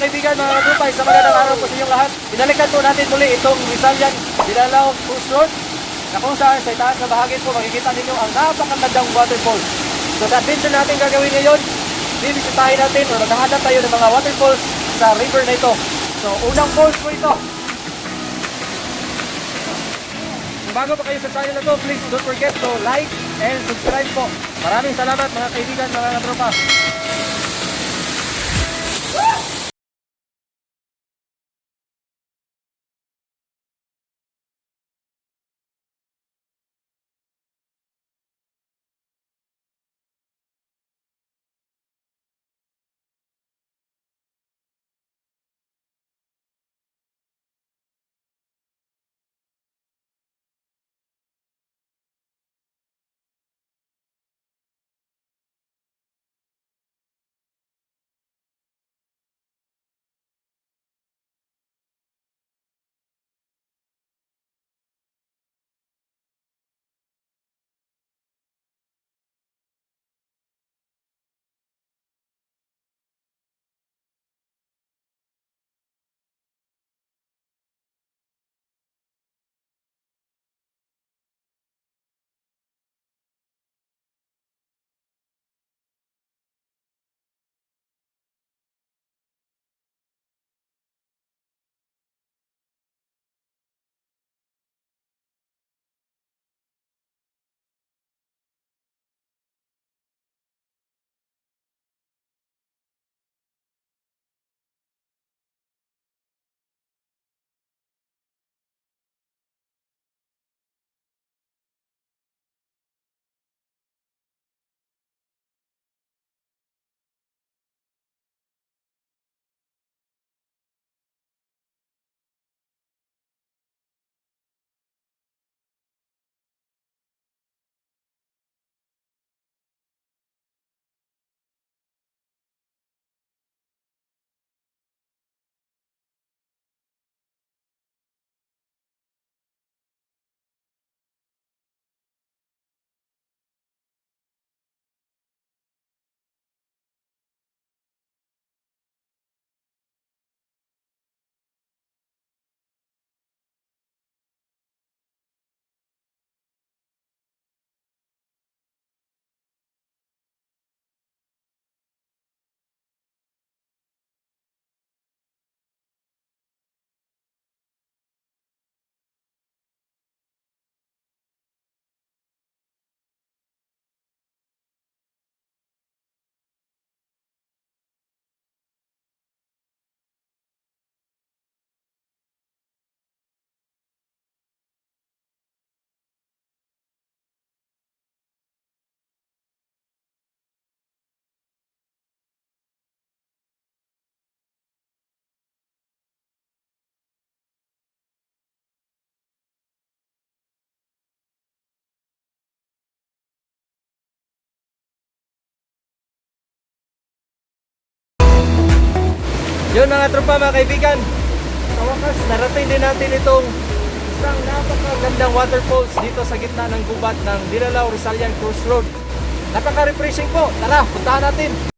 kaibigan, mga katropa, sa magandang araw po sa inyong lahat. Binalikan po natin muli itong Rizalian Dinalaw Cruise Road na kung saan sa itaas na bahagi po makikita ninyo ang napakagandang waterfalls. So sa adventure natin gagawin ngayon, bibisitahin natin o maghahanap tayo ng mga waterfalls sa river na ito. So unang falls po ito. Kung bago pa kayo sa channel na to, please don't forget to like and subscribe po. Maraming salamat mga kaibigan, mga katropa. Yun mga tropa, mga kaibigan, sa wakas narating din natin itong isang napakagandang waterfalls dito sa gitna ng gubat ng Dinalaw Rizalian Cruise Road. Napaka-refreshing po. Tara, puntahan natin.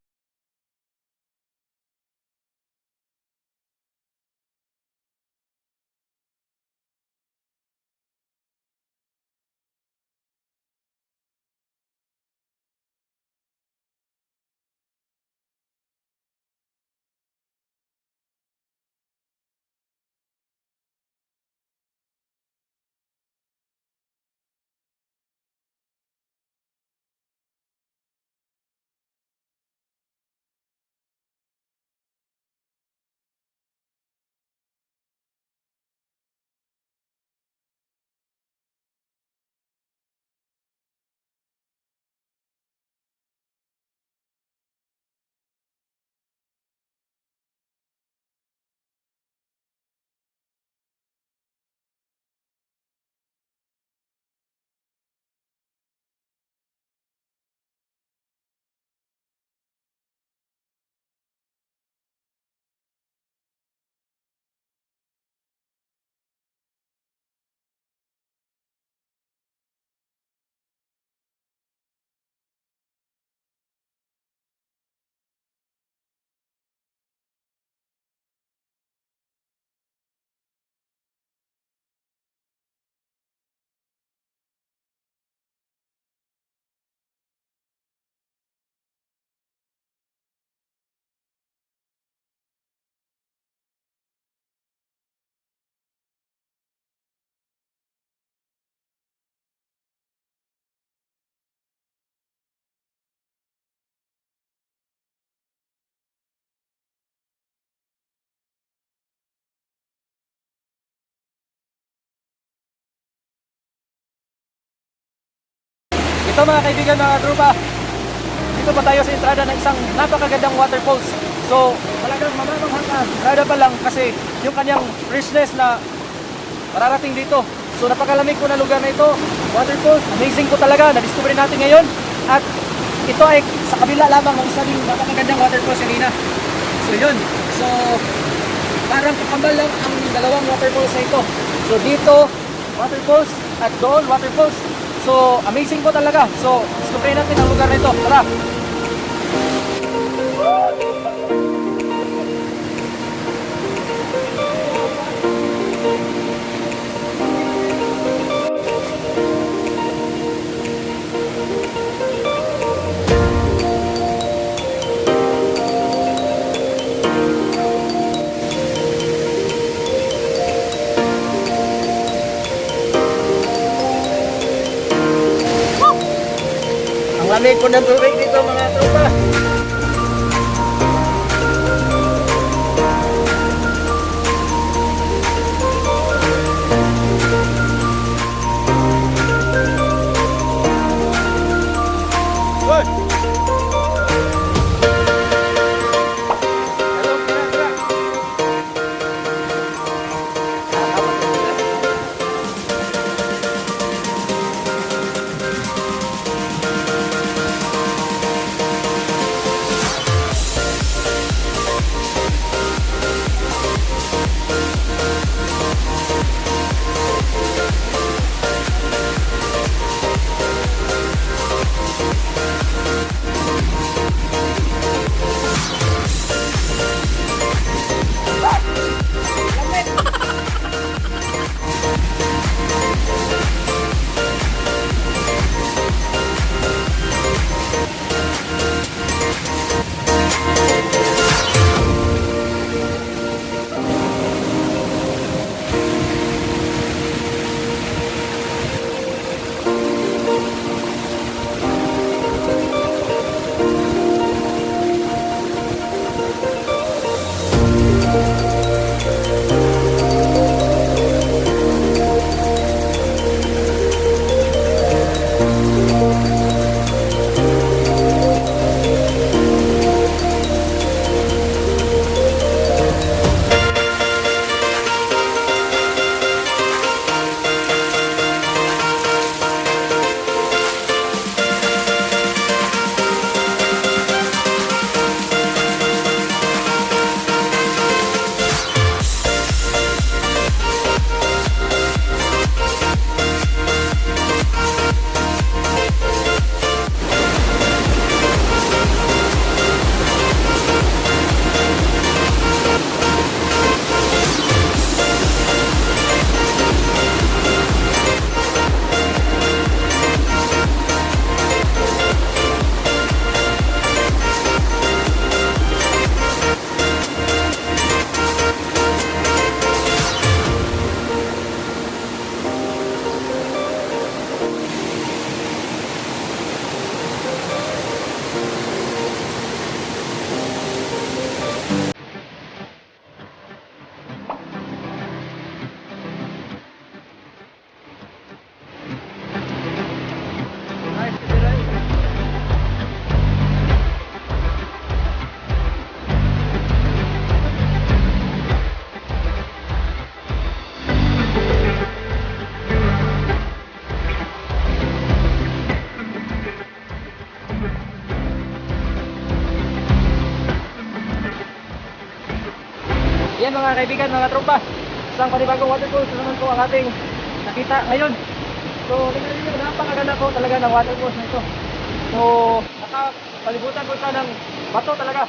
Ito mga kaibigan, mga tropa, dito pa tayo sa entrada ng isang napakagandang waterfalls. So, talagang mamamangha ka. Entrada pa lang kasi yung kanyang freshness na mararating dito. So, napakalamig ko na lugar na ito. Waterfalls, amazing po talaga. Na-discover natin ngayon. At ito ay sa kabila lamang ng isang napakagandang waterfalls kanina. So, yun. So, parang kakambal lang ang dalawang waterfalls na ito. So, dito, waterfalls at doon, waterfalls. So, amazing po talaga. So, discovery natin ang lugar na ito. Tara! Ang lamig po ng tubig dito mga tropa. Hoy! Hello, tara. Yan mga kaibigan, mga tropa, isang panibagong waterfalls na naman po ang ating nakita ngayon. So, tingnan niyo, napakaganda po talaga ng waterfalls na ito. So, nakapalibutan po siya ng bato talaga.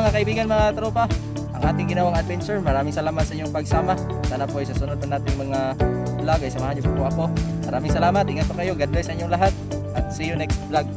mga kaibigan, mga tropa, ang ating ginawang adventure. Maraming salamat sa inyong pagsama. Sana po sa sunod pa nating mga vlog ay samahan niyo po ako. Maraming salamat. Ingat po kayo. God bless sa inyong lahat. At see you next vlog.